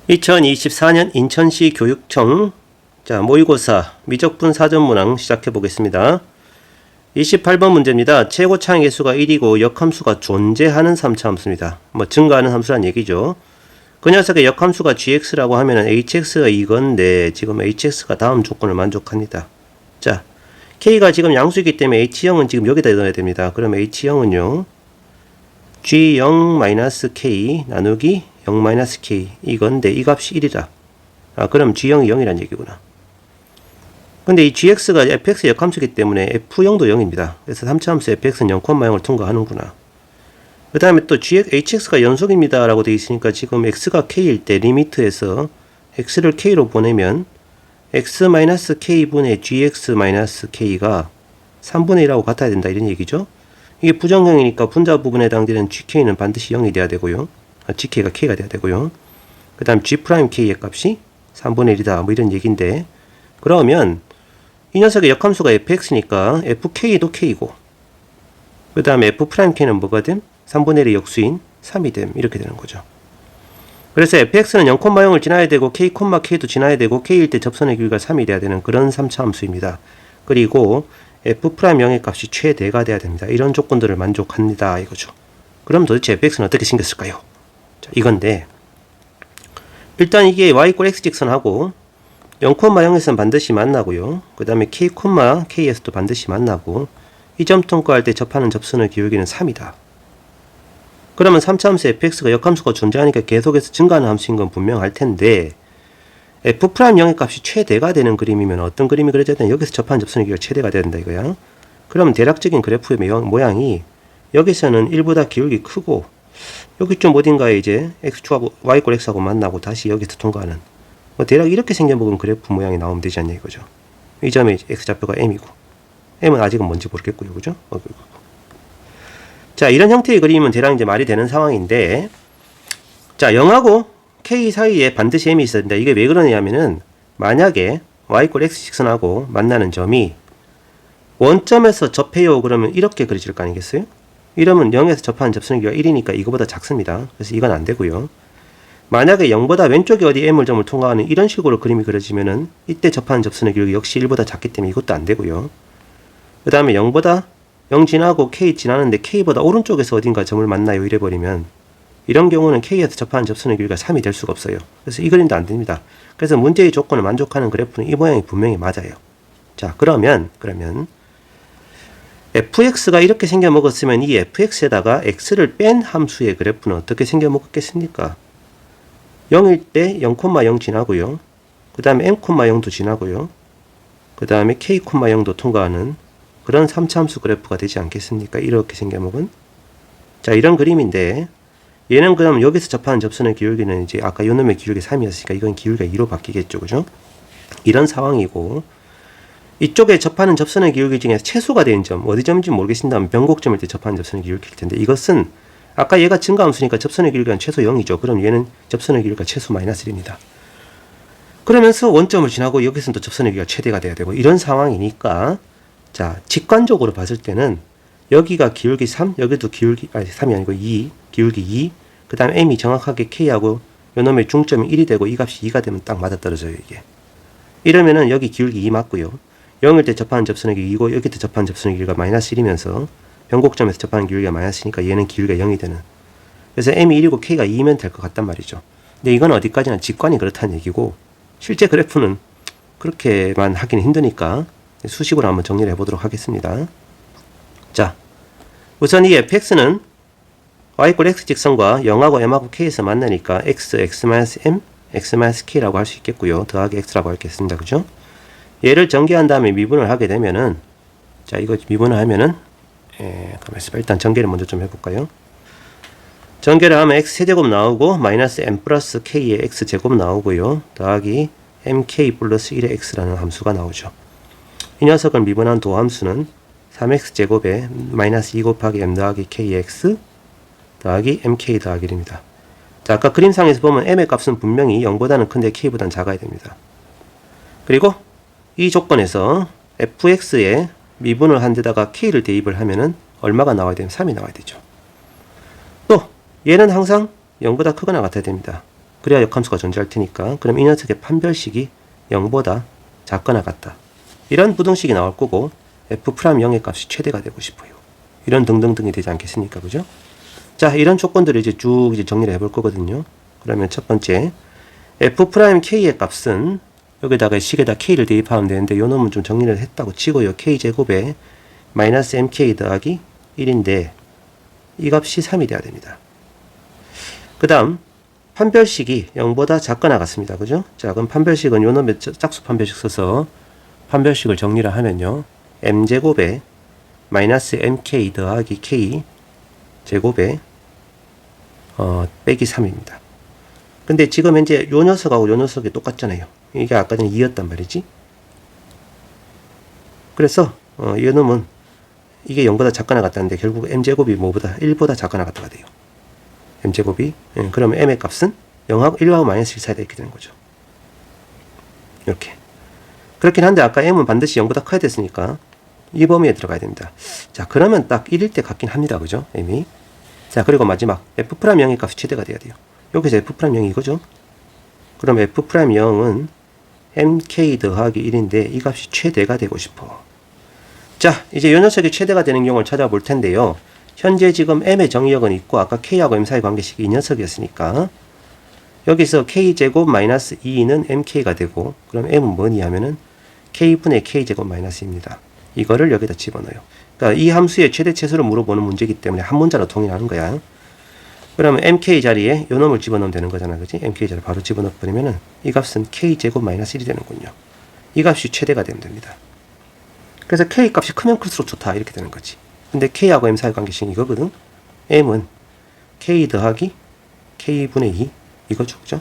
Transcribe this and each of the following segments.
2024년 인천시 교육청 모의고사 미적분 사전문항 시작해 보겠습니다. 28번 문제입니다. 최고 창의 개수가 1이고 역함수가 존재하는 3차 함수입니다. 증가하는 함수란 얘기죠. 그 녀석의 역함수가 gx라고 하면은 hx가 이건데 지금 hx가 다음 조건을 만족합니다. 자, k가 지금 양수이기 때문에 h0은 지금 여기다 넣어야 됩니다. 그럼 h0은요 g0-k 나누기 0-k 이건데 이 값이 1이다. 그럼 g0이 0이란 얘기구나. 근데 이 gx가 fx의 역함수이기 때문에 f0도 0입니다. 그래서 3차 함수 fx는 0,0을 통과하는구나. 그 다음에 또 hx가 연속입니다 라고 되어 있으니까 지금 x가 k일 때 리미트에서 x를 k로 보내면 x-k분의 gx-k가 3분의 1하고 같아야 된다 이런 얘기죠. 이게 부정형이니까 분자 부분에 해당되는 gk는 반드시 0이 돼야 되고요. gk가 k가 돼야 되고요. 그 다음 g'k의 값이 3분의 1이다 뭐 이런 얘기인데, 그러면 이 녀석의 역함수가 fx니까 fk도 k고 그 다음에 f'k는 뭐가 됨? 3분의 1의 역수인 3이 됨. 이렇게 되는 거죠. 그래서 fx는 0,0을 지나야 되고 k,k도 지나야 되고 k일 때 접선의 길이가 3이 돼야 되는 그런 3차 함수입니다. 그리고 f'0의 값이 최대가 돼야 됩니다. 이런 조건들을 만족합니다 이거죠. 그럼 도대체 fx는 어떻게 생겼을까요? 자, 이건데 일단 이게 y = x 직선하고 0,0에서는 반드시 만나고요. 그 다음에 k,k에서도 반드시 만나고 이 점 통과할 때 접하는 접선의 기울기는 3이다. 그러면 3차 함수 fx가 역함수가 존재하니까 계속해서 증가하는 함수인 건 분명할 텐데 f'0의 값이 최대가 되는 그림이면 어떤 그림이 그려져야 되나? 여기서 접하는 접선의 기울기가 최대가 돼야 된다 이거야. 그럼 대략적인 그래프의 모양이 여기서는 1보다 기울기 크고 여기 좀 어딘가에 이제 x축하고 y = x하고 만나고 다시 여기서 통과하는 대략 이렇게 생겨먹은 그래프 모양이 나오면 되지 않냐 이거죠. 이 점의 x좌표가 m이고 m은 아직은 뭔지 모르겠고요. 그죠? 자, 이런 형태의 그림은 대략 이제 말이 되는 상황인데, 자, 0하고 k 사이에 반드시 m이 있어야 된다. 이게 왜 그러냐면은 만약에 y = x 직선하고 만나는 점이 원점에서 접해요 그러면 이렇게 그려질 거 아니겠어요? 이러면 0에서 접하는 접선의 길이가 1이니까 이거보다 작습니다. 그래서 이건 안 되고요. 만약에 0보다 왼쪽에 어디 m을 점을 통과하는 이런 식으로 그림이 그려지면은 이때 접하는 접선의 길이가 역시 1보다 작기 때문에 이것도 안 되고요. 그 다음에 0보다 0 지나고 k 지나는데 k보다 오른쪽에서 어딘가 점을 만나요 이래버리면 이런 경우는 k에서 접하는 접선의 길이가 3이 될 수가 없어요. 그래서 이 그림도 안 됩니다. 그래서 문제의 조건을 만족하는 그래프는 이 모양이 분명히 맞아요. 자, 그러면 fx가 이렇게 생겨 먹었으면 이 fx에다가 x를 뺀 함수의 그래프는 어떻게 생겨 먹었겠습니까? 0일 때 0,0 지나고요. 그 다음에 m,0도 지나고요. 그 다음에 k,0도 통과하는 그런 3차 함수 그래프가 되지 않겠습니까? 이렇게 생겨먹은. 자, 이런 그림인데 얘는 그럼 여기서 접하는 접선의 기울기는 이제 아까 요 놈의 기울기 3이었으니까 이건 기울기가 2로 바뀌겠죠. 그죠? 이런 상황이고 이쪽에 접하는 접선의 기울기 중에서 최소가 된 점, 어디 점인지 모르겠습니다만 변곡점일 때 접하는 접선의 기울기일 텐데 이것은 아까 얘가 증가함수니까 접선의 기울기가 최소 0이죠. 그럼 얘는 접선의 기울기가 최소 -1입니다. 그러면서 원점을 지나고 여기서는 또 접선의 기울기가 최대가 돼야 되고 이런 상황이니까 자, 직관적으로 봤을 때는 여기가 기울기 3, 여기도 기울기 3이 아니고 2, 기울기 2, 그 다음에 m이 정확하게 k하고 요놈의 중점이 1이 되고 이 값이 2가 되면 딱 맞아떨어져요 이게. 이러면은 여기 기울기 2 맞고요. 0일 때 접하는 접선의 기울기고 여기 때 접하는 접선의 기울기가 -1이면서 변곡점에서 접하는 기울기가 -니까 얘는 기울기가 0이 되는. 그래서 m이 1이고 k가 2면 될 것 같단 말이죠. 근데 이건 어디까지나 직관이 그렇다는 얘기고 실제 그래프는 그렇게만 하기는 힘드니까 수식으로 한번 정리를 해보도록 하겠습니다. 자, 우선 이 fx는 y = x 직선과 0하고 m하고 k에서 만나니까 x, x-m, x-k라고 할 수 있겠고요. 더하기 x라고 하겠습니다. 그죠? 얘를 전개한 다음에 미분을 하게 되면은, 자, 이거 미분을 하면은 일단 전개를 먼저 좀 해볼까요? 전개를 하면 x 세제곱 나오고 -m 플러스 k의 x 제곱 나오고요. 더하기 mk 플러스 1의 x라는 함수가 나오죠. 이 녀석을 미분한 도함수는 3x 제곱에 -2 곱하기 m 더하기 k의 x 더하기 mk 더하기 1입니다. 자, 아까 그림상에서 보면 m의 값은 분명히 0보다는 큰데 k보다는 작아야 됩니다. 그리고 이 조건에서 fx에 미분을 한 데다가 k를 대입을 하면은 얼마가 나와야 되면 3이 나와야 되죠. 또 얘는 항상 0보다 크거나 같아야 됩니다. 그래야 역함수가 존재할 테니까. 그럼 이 녀석의 판별식이 0보다 작거나 같다. 이런 부등식이 나올 거고 f'0의 값이 최대가 되고 싶어요. 이런 등등등이 되지 않겠습니까? 그죠? 자, 이런 조건들을 이제 쭉 이제 정리를 해볼 거거든요. 그러면 첫 번째, f'k의 값은 여기다가 식에다 k를 대입하면 되는데 요 놈은 좀 정리를 했다고 치고요. k제곱에 마이너스 mk 더하기 1인데 이 값이 3이 돼야 됩니다. 그 다음 판별식이 0보다 작거나 같습니다. 그죠? 자, 그럼 판별식은 요 놈의 짝수 판별식 써서 판별식을 정리를 하면요. m제곱에 마이너스 mk 더하기 k 제곱에 빼기 3입니다. 근데 지금 현재 요 녀석하고 요 녀석이 똑같잖아요. 이게 아까 전에 2였단 말이지. 그래서 이 놈은 이게 0보다 작거나 같다는데 결국 m제곱이 뭐보다 1보다 작거나 같다가 돼요. m제곱이 그러면 m의 값은 0하고 1하고 마이너스 1 사이다 이렇게 되는 거죠. 이렇게. 그렇긴 한데 아까 m은 반드시 0보다 커야 됐으니까 이 범위에 들어가야 됩니다. 자, 그러면 딱 1일 때 같긴 합니다. 그죠? m이. 자, 그리고 마지막 f'0의 값이 최대가 돼야 돼요. 여기서 f'0이 이거죠? 그럼 f'0은 mk 더하기 1인데 이 값이 최대가 되고 싶어. 자, 이제 이 녀석이 최대가 되는 경우를 찾아볼 텐데요. 현재 지금 m의 정의역은 있고 아까 k하고 m 사이 관계식이 이 녀석이었으니까 여기서 k제곱 마이너스 2는 mk가 되고 그럼 m은 뭐니 하면은 k분의 k제곱 마이너스 2입니다. 이거를 여기다 집어넣어요. 그러니까 이 함수의 최대 최소를 물어보는 문제이기 때문에 한 문자로 통일하는 거야. 그러면 mk 자리에 요 놈을 집어넣으면 되는 거잖아. 그지? mk 자리에 바로 집어넣어버리면은 이 값은 k제곱 마이너스 1이 되는군요. 이 값이 최대가 되면 됩니다. 그래서 k 값이 크면 클수록 좋다. 이렇게 되는 거지. 근데 k하고 m 사이 관계식은 이거거든. m은 k 더하기 k분의 2 이거죠. 그죠?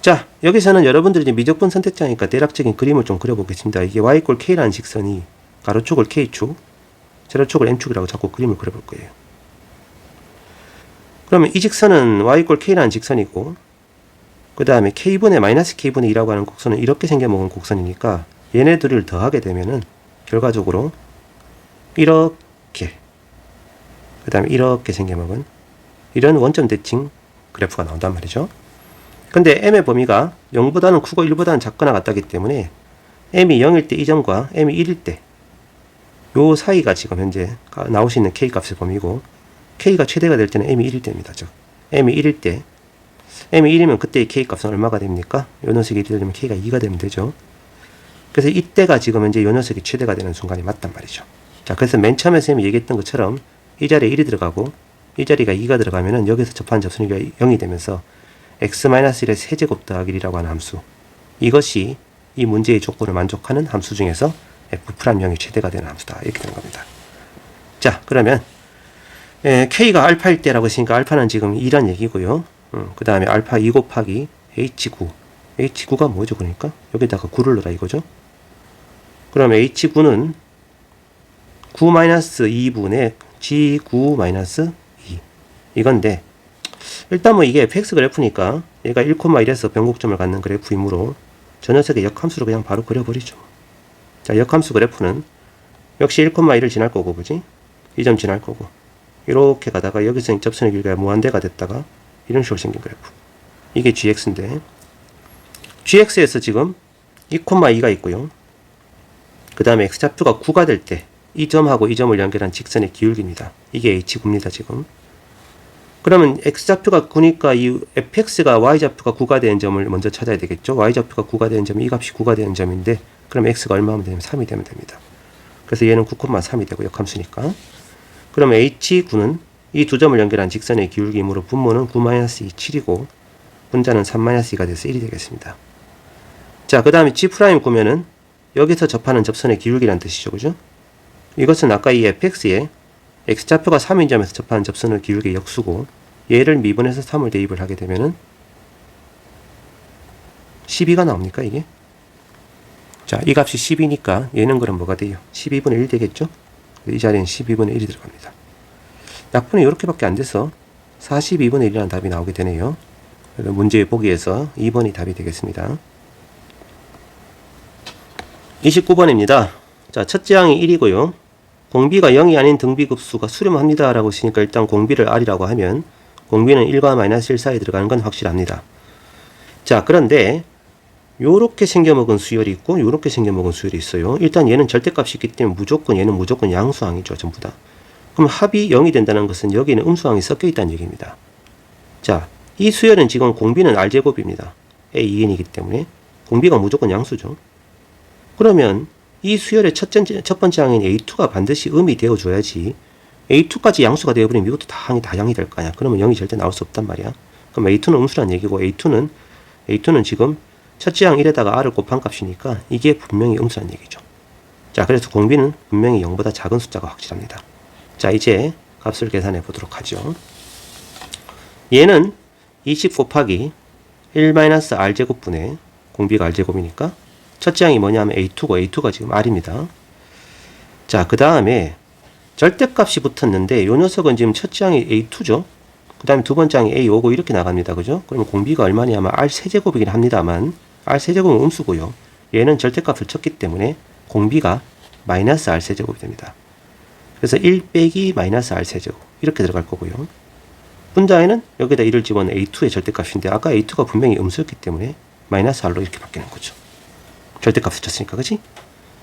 자, 여기서는 여러분들이 이제 미적분 선택자니까 대략적인 그림을 좀 그려보겠습니다. 이게 y = k라는 직선이 가로축을 k축, 세로축을 m축이라고 자꾸 그림을 그려볼 거예요. 그러면 이 직선은 y = k라는 직선이고 그 다음에 k분의 마이너스 k분의 2라고 하는 곡선은 이렇게 생겨먹은 곡선이니까 얘네들을 더하게 되면은 결과적으로 이렇게 그 다음에 이렇게 생겨먹은 이런 원점 대칭 그래프가 나온단 말이죠. 근데 m의 범위가 0보다는 크고 1보다는 작거나 같다기 때문에 m이 0일 때 이 점과 m이 1일 때 요 사이가 지금 현재 나올 수 있는 k 값의 범위고 k가 최대가 될 때는 m이 1일 때입니다. 즉 m이 1일 때 m이 1이면 그때의 k 값은 얼마가 됩니까? 요 녀석이 1이 되면 k가 2가 되면 되죠. 그래서 이때가 지금 현재 요 녀석이 최대가 되는 순간이 맞단 말이죠. 자, 그래서 맨 처음에 쌤이 얘기했던 것처럼 이 자리에 1이 들어가고 이 자리가 2가 들어가면은 여기서 접하는 접선이가 0이 되면서 x-1의 세제곱 더하기 1이라고 하는 함수, 이것이 이 문제의 조건을 만족하는 함수 중에서 f'0이 최대가 되는 함수다. 이렇게 되는 겁니다. 자, 그러면 k가 알파일 때라고 했으니까 알파는 지금 2란 얘기고요. 그 다음에 알파 2 곱하기 h9. h9가 뭐죠? 그러니까 여기다가 9를 넣어라 이거죠. 그럼 h9는 9-2분의 g9-2 이건데 일단 뭐 이게 fx 그래프니까 얘가 1,1에서 변곡점을 갖는 그래프이므로 저 녀석의 역함수로 그냥 바로 그려버리죠. 자, 역함수 그래프는 역시 1,1을 지날 거고, 그지? 이 점 지날 거고, 이렇게 가다가 여기서 접선의 길이가 무한대가 됐다가 이런 식으로 생긴 그래프. 이게 gx인데 gx에서 지금 2,2가 있고요. 그 다음에 x좌표가 9가 될 때 이 점하고 이 점을 연결한 직선의 기울기입니다. 이게 h9입니다. 지금. 그러면 x좌표가 9니까 이 fx가 y좌표가 9가 되는 점을 먼저 찾아야 되겠죠. y좌표가 9가 되는 점이 이 값이 9가 되는 점인데 그럼 x가 얼마 하면 되냐면 3이 되면 됩니다. 그래서 얘는 9,3이 되고 역함수니까. 그럼 h9는 이 두 점을 연결한 직선의 기울기이므로 분모는 9-2, 7이고 분자는 3-2가 돼서 1이 되겠습니다. 자, 그 다음에 g'9면은 여기서 접하는 접선의 기울기란 뜻이죠. 그죠? 이것은 아까 이 fx에 x좌표가 3인 점에서 접하는 접선의 기울기의 역수고 얘를 미분해서 3을 대입을 하게 되면은 12가 나옵니까 이게? 자, 이 값이 10이니까 얘는 그럼 뭐가 돼요? 12분의 1 되겠죠? 이 자리엔 12분의 1이 들어갑니다. 약분이 이렇게밖에 안 돼서 42분의 1이라는 답이 나오게 되네요. 그래서 문제의 보기에서 2번이 답이 되겠습니다. 29번입니다. 자, 첫째 항이 1이고요. 공비가 0이 아닌 등비급수가 수렴합니다 라고 했으니까 일단 공비를 r이라고 하면 공비는 1과 -1 사이에 들어가는 건 확실합니다. 자, 그런데 요렇게 생겨먹은 수열이 있고 요렇게 생겨먹은 수열이 있어요. 일단 얘는 절대값이 있기 때문에 얘는 무조건 양수항이죠. 전부 다. 그럼 합이 0이 된다는 것은 여기는 음수항이 섞여 있다는 얘기입니다. 자, 이 수열은 지금 공비는 R제곱입니다. A2n이기 때문에 공비가 무조건 양수죠. 그러면 이 수열의 첫 번째 항인 A2가 반드시 음이 되어줘야지 A2까지 양수가 되어버리면 이것도 다 양이 될 거 아니야. 그러면 0이 절대 나올 수 없단 말이야. 그럼 A2는 음수란 얘기고 A2는 지금 첫째 항 1에다가 R을 곱한 값이니까 이게 분명히 음수란 얘기죠. 자, 그래서 공비는 분명히 0보다 작은 숫자가 확실합니다. 자, 이제 값을 계산해 보도록 하죠. 얘는 20 곱하기 1-R제곱분의 공비가 R제곱이니까 첫째 항이 뭐냐면 A2고 A2가 지금 R입니다. 자, 그 다음에 절대값이 붙었는데 요 녀석은 지금 첫째 항이 A2죠. 그 다음에 두 번째 항이 A5고 이렇게 나갑니다. 그죠? 그러면 공비가 얼마냐면 R 세제곱이긴 합니다만 R세제곱은 음수고요. 얘는 절대값을 쳤기 때문에 공비가 마이너스 R세제곱이 됩니다. 그래서 1 빼기 마이너스 R세제곱 이렇게 들어갈 거고요. 분자에는 여기다 1을 집어넣은 A2의 절대값인데 아까 A2가 분명히 음수였기 때문에 마이너스 R로 이렇게 바뀌는 거죠. 절대값을 쳤으니까, 그치?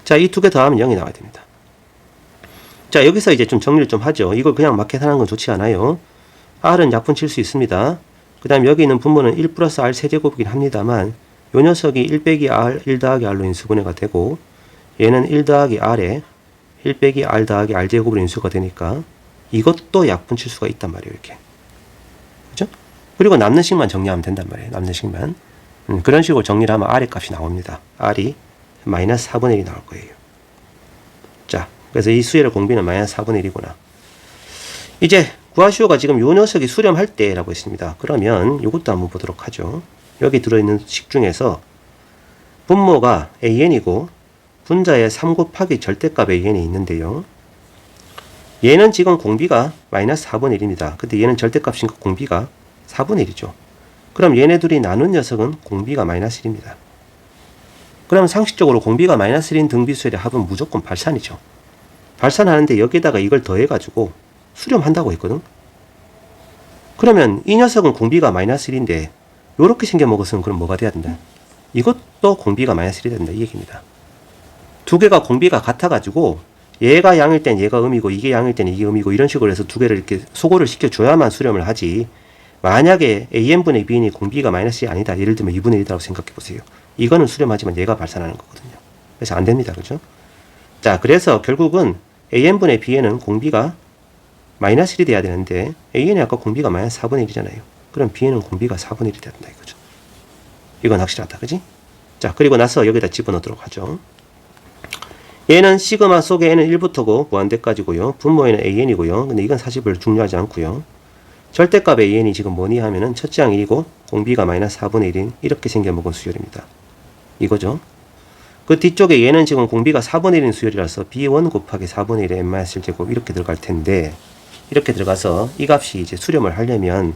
자, 이 두 개 더하면 0이 나와야 됩니다. 자, 여기서 이제 좀 정리를 좀 하죠. 이걸 그냥 막 계산하는 건 좋지 않아요. R은 약분 칠 수 있습니다. 그 다음 여기 있는 분모는 1 플러스 R 세제곱이긴 합니다만 요 녀석이 1 빼기 R, 1 더하기 R로 인수분해가 되고 얘는 1 더하기 R에 1 빼기 R 더하기 R 제곱으로 인수가 되니까 이것도 약분 칠 수가 있단 말이에요. 이렇게. 그죠? 그리고 남는 식만 정리하면 된단 말이에요. 남는 식만. 그런 식으로 정리를 하면 R의 값이 나옵니다. R이 마이너스 4분의 1이 나올 거예요. 자, 그래서 이 수열의 공비는 마이너스 4분의 1이구나. 이제 구하시오가 지금 요 녀석이 수렴할 때라고 했습니다. 그러면 이것도 한번 보도록 하죠. 여기 들어있는 식 중에서 분모가 AN이고 분자에 3 곱하기 절대값 AN이 있는데요. 얘는 지금 공비가 마이너스 4분의 1입니다. 근데 얘는 절대값이니까 공비가 4분의 1이죠. 그럼 얘네 둘이 나눈 녀석은 공비가 마이너스 1입니다. 그럼 상식적으로 공비가 마이너스 1인 등비수열의 합은 무조건 발산이죠. 발산하는데 여기다가 이걸 더해가지고 수렴한다고 했거든. 그러면 이 녀석은 공비가 마이너스 1인데 요렇게 생겨먹었으면 그럼 뭐가 돼야 된다? 이것도 공비가 마이너스 1이 된다 이 얘기입니다. 두 개가 공비가 같아가지고 얘가 양일 땐 얘가 음이고 이게 양일 땐 이게 음이고 이런 식으로 해서 두 개를 이렇게 소거를 시켜줘야만 수렴을 하지. 만약에 AN분의 Bn이 공비가 마이너스 1이 아니다. 예를 들면 2분의 1이라고 생각해 보세요. 이거는 수렴하지만 얘가 발산하는 거거든요. 그래서 안 됩니다. 그죠? 자, 그래서 결국은 AN분의 Bn은 공비가 마이너스 1이 돼야 되는데 AN이 아까 공비가 마이너스 4분의 1이잖아요. 그럼 Bn은 공비가 4분의 1이 돼야 된다 이거죠. 이건 확실하다. 그지? 자, 그리고 나서 여기다 집어넣도록 하죠. 얘는 시그마 속에 n은 1부터고 무한대까지고요. 분모에는 AN이고요. 근데 이건 사실 별로 중요하지 않고요. 절대값 AN이 지금 뭐니 하면은 첫째 항 1이고 공비가 마이너스 4분의 1인 이렇게 생겨먹은 수열입니다. 이거죠. 그 뒤쪽에 얘는 지금 공비가 4분의 1인 수열이라서 B1 곱하기 4분의 1의 n-1제곱 이렇게 들어갈 텐데 이렇게 들어가서 이 값이 이제 수렴을 하려면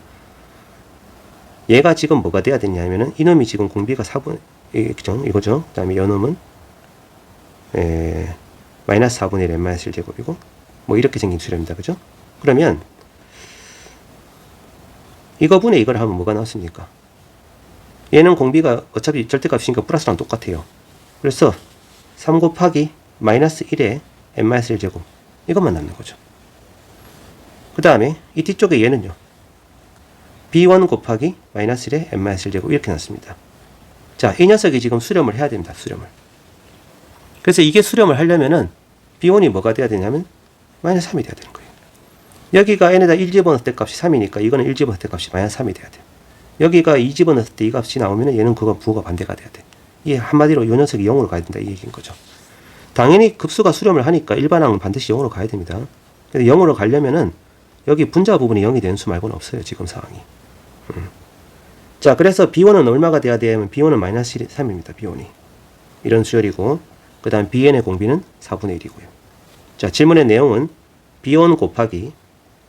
얘가 지금 뭐가 돼야 되냐면은 이놈이 지금 공비가 4분 이거죠. 그 다음에 요놈은 마이너스 4분의 1 n-1제곱이고 뭐 이렇게 생긴 수렴입니다. 그죠? 그러면 이거분의 이걸 하면 뭐가 나왔습니까? 얘는 공비가 어차피 절대값이니까 플러스랑 똑같아요. 그래서 3 곱하기 마이너스 1에 n-1제곱 이것만 남는 거죠. 그 다음에 이 뒤쪽에 얘는요. B1 곱하기 마이너스 1에 n-1제곱 이렇게 났습니다. 자, 이 녀석이 지금 수렴을 해야 됩니다. 수렴을. 그래서 이게 수렴을 하려면은 B1이 뭐가 돼야 되냐면 마이너스 3이 돼야 되는 거예요. 여기가 n에다 1 집어넣을 때 값이 3이니까 이거는 1 집어넣을 때 값이 마이너스 3이 돼야 돼요. 여기가 2 집어넣을 때 이 값이 나오면은 얘는 그거 부호가 반대가 돼야 돼. 이게 한마디로 요 녀석이 0으로 가야 된다 이 얘기인 거죠. 당연히 급수가 수렴을 하니까 일반항은 반드시 0으로 가야 됩니다. 근데 0으로 가려면은 여기 분자 부분이 0이 되는 수 말고는 없어요. 지금 상황이. 자, 그래서 B1은 얼마가 돼야 되냐면 B1은 마이너스 3입니다. B1이. 이런 수열이고 그 다음 Bn의 공비는 4분의 1이고요. 자, 질문의 내용은 B1 곱하기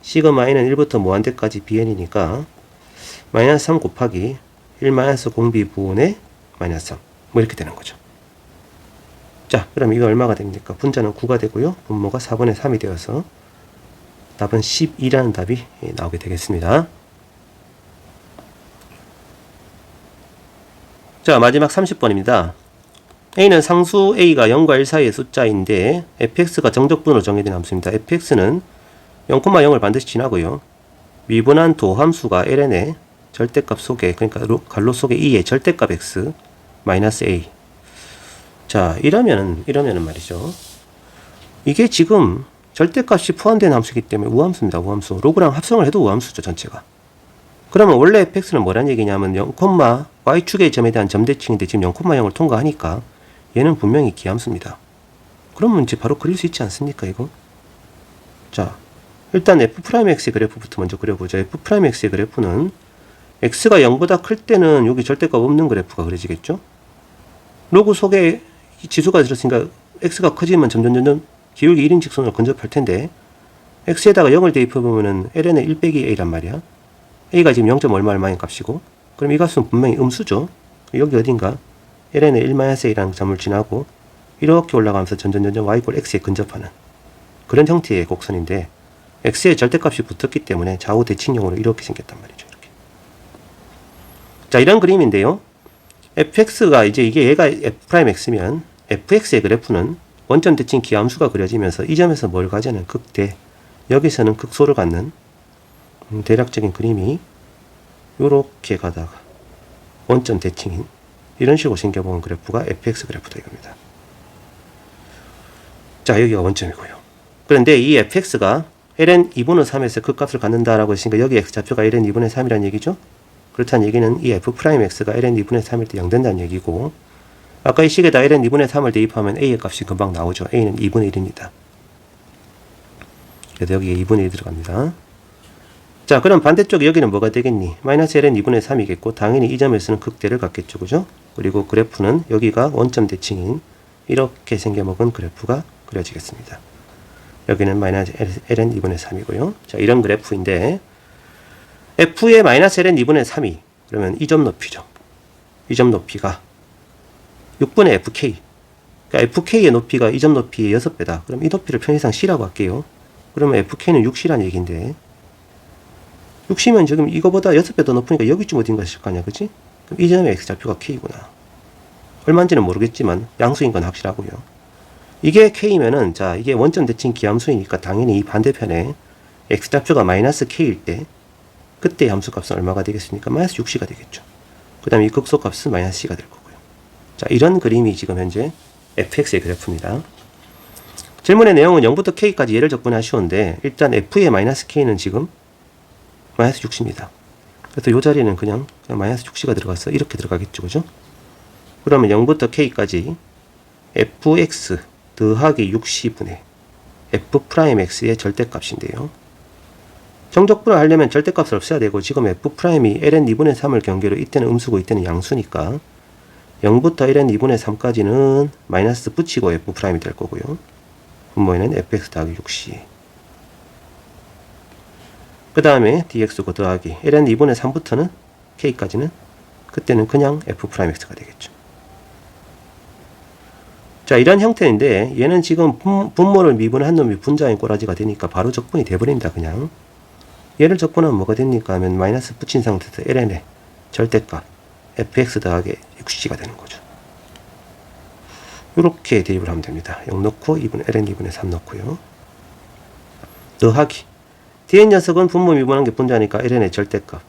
시그마 n은 1부터 무한대까지 Bn이니까 마이너스 3 곱하기 1 마이너스 공비 부분의 마이너스 3 뭐 이렇게 되는 거죠. 자, 그럼 이거 얼마가 됩니까? 분자는 9가 되고요. 분모가 4분의 3이 되어서 답은 12라는 답이 나오게 되겠습니다. 자, 마지막 30번입니다. A는 상수 A가 0과 1 사이의 숫자인데 fx가 정적분으로 정해진 함수입니다. fx는 0,0을 반드시 지나고요. 미분한 도함수가 ln의 절대값 속에, 그러니까 괄호 속에 2의 절대값 x 마이너스 a. 자, 이러면은 말이죠. 이게 지금 절대값이 포함된 함수이기 때문에 우함수입니다. 우함수. 로그랑 합성을 해도 우함수죠, 전체가. 그러면 원래 fx는 뭐란 얘기냐면 0, y축의 점에 대한 점대칭인데 지금 0,0을 통과하니까 얘는 분명히 기함수입니다. 그러면 이제 바로 그릴 수 있지 않습니까, 이거? 자, 일단 f'x의 그래프부터 먼저 그려보죠. f'x의 그래프는 x가 0보다 클 때는 여기 절대값 없는 그래프가 그려지겠죠? 로그 속에 지수가 들었으니까 x가 커지면 점점 기울기 1인 직선으로 근접할 텐데 x에다가 0을 대입해보면은 ln의 1 빼기 a란 말이야. a가 지금 0. 얼마의 값이고, 그럼 이 값은 분명히 음수죠. 여기 어딘가 ln의 1-a라는 점을 지나고 이렇게 올라가면서 점점 y = x에 근접하는 그런 형태의 곡선인데 x의 절대값이 붙었기 때문에 좌우 대칭형으로 이렇게 생겼단 말이죠. 이렇게. 자, 이런 그림인데요. fx가 이제 얘가 f'x면 fx의 그래프는 원점 대칭 기함수가 그려지면서 이 점에서 뭘 가지는 극대, 여기서는 극소를 갖는 대략적인 그림이 요렇게 가다가 원점 대칭인 이런 식으로 생겨본 그래프가 fx 그래프다 이겁니다. 자, 여기가 원점이고요. 그런데 이 fx가 ln 2분의 3에서 그 값을 갖는다라고 했으니까 여기 x좌표가 ln 2분의 3이라는 얘기죠. 그렇다는 얘기는 이 f'x가 ln 2분의 3일 때 0 된다는 얘기고, 아까 이 식에다 ln 2분의 3을 대입하면 a의 값이 금방 나오죠. a는 2분의 1입니다. 그래서 여기에 2분의 1 들어갑니다. 자, 그럼 반대쪽에 여기는 뭐가 되겠니? 마이너스 ln 2분의 3이겠고, 당연히 이 점에서는 극대를 갖겠죠. 그죠? 그리고 그래프는 여기가 원점 대칭인 이렇게 생겨먹은 그래프가 그려지겠습니다. 여기는 마이너스 ln 2분의 3이고요. 자, 이런 그래프인데 f의 마이너스 ln 2분의 3이 그러면 이 점 높이죠. 이 점 높이가 6분의 fk. 그러니까 fk의 높이가 이 점 높이의 6배다. 그럼 이 높이를 편의상 c라고 할게요. 그러면 fk는 6c란 얘기인데 6c면 지금 이거보다 6배 더 높으니까 여기쯤 어딘가 있을 거 아니야, 그치? 그럼 이 점의 x좌표가 k구나. 얼마인지는 모르겠지만 양수인 건 확실하고요. 이게 k면은, 자, 이게 원점 대칭 기함수이니까 당연히 이 반대편에 x좌표가 마이너스 k일 때 그때 함수값은 얼마가 되겠습니까? 마이너스 6c가 되겠죠. 그 다음에 이 극소값은 마이너스 c가 될 거고요. 자, 이런 그림이 지금 현재 fx의 그래프입니다. 질문의 내용은 0부터 k까지 예를 접근하 쉬운데 일단 f의 마이너스 k는 지금 마이너스 6c입니다. 그래서 이 자리는 그냥 마이너스 6c가 들어가서 이렇게 들어가겠죠. 그죠? 그러면 0부터 k까지 fx 더하기 6c분의 f'x의 절대값인데요. 정적분을 하려면 절대값을 없애야 되고 지금 f'이 ln 2분의 3을 경계로 이때는 음수고 이때는 양수니까 0부터 ln 2분의 3까지는 마이너스 붙이고 f'이 될 거고요. 분모에는 fx 더하기 6c. 그 다음에 dx고 더하기 ln 2분의 3부터는 k까지는 그때는 그냥 f'x가 되겠죠. 자, 이런 형태인데 얘는 지금 분모를 미분한 놈이 분자인 꼬라지가 되니까 바로 적분이 돼버립니다. 그냥 얘를 적분하면 뭐가 됩니까 하면 마이너스 붙인 상태에서 ln의 절대값 fx 더하기 6c가 되는 거죠. 이렇게 대입을 하면 됩니다. 0 넣고 ln 2분의 3 넣고요. 더하기 뒤에 녀석은 분모 미분한 게 분자니까 ln의 절대값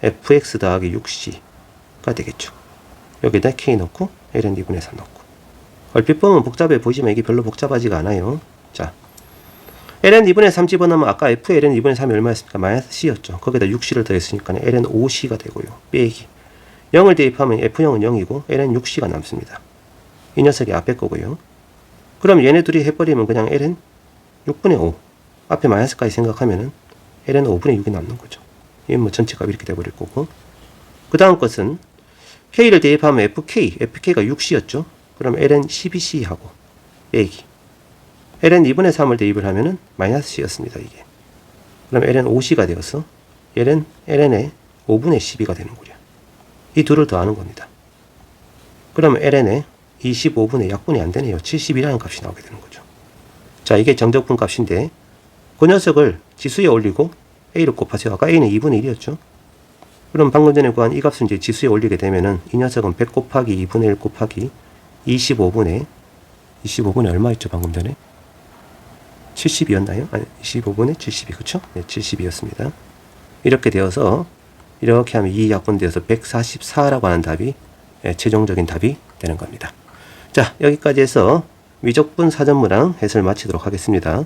fx 더하기 6c가 되겠죠. 여기다 k 넣고 ln 2분의 3 넣고 얼핏 보면 복잡해 보이지만 이게 별로 복잡하지가 않아요. 자, ln 2분의 3 집어넣으면 아까 f ln 2분의 3이 얼마였습니까? 마이너스 c였죠. 거기다 6c를 더했으니까 ln 5c가 되고요. 빼기 0을 대입하면 f0은 0이고 ln 6c가 남습니다. 이 녀석이 앞에 거고요. 그럼 얘네 둘이 해버리면 그냥 ln 6분의 5 앞에 마이너스까지 생각하면은 ln 5분의 6이 남는 거죠. 이건 뭐 전체값 이렇게 돼버릴 거고, 그 다음 것은 k를 대입하면 fk가 6c였죠. 그럼 ln 12c하고 빼기 ln 2분의 3을 대입을 하면은 마이너스 c였습니다. 이게. 그럼 ln 5c가 되어서 ln의 5분의 12가 되는구려. 이 둘을 더하는 겁니다. 그러면 ln의 25분의 약분이 안 되네요. 70이라는 값이 나오게 되는 거죠. 자, 이게 정적분 값인데 그 녀석을 지수에 올리고 a를 곱하세요. 아까 a는 2분의 1이었죠. 그럼 방금 전에 구한 이 값을 이제 지수에 올리게 되면은 이 녀석은 100 곱하기 2분의 1 곱하기 25분의 얼마 있죠 방금 전에? 70이었나요? 아니 25분의 72 그쵸? 네 72였습니다. 이렇게 되어서 이렇게 하면 이 약분되어서 144라고 하는 답이 최종적인 답이 되는 겁니다. 자 여기까지 해서 미적분 사전문항 해설 마치도록 하겠습니다.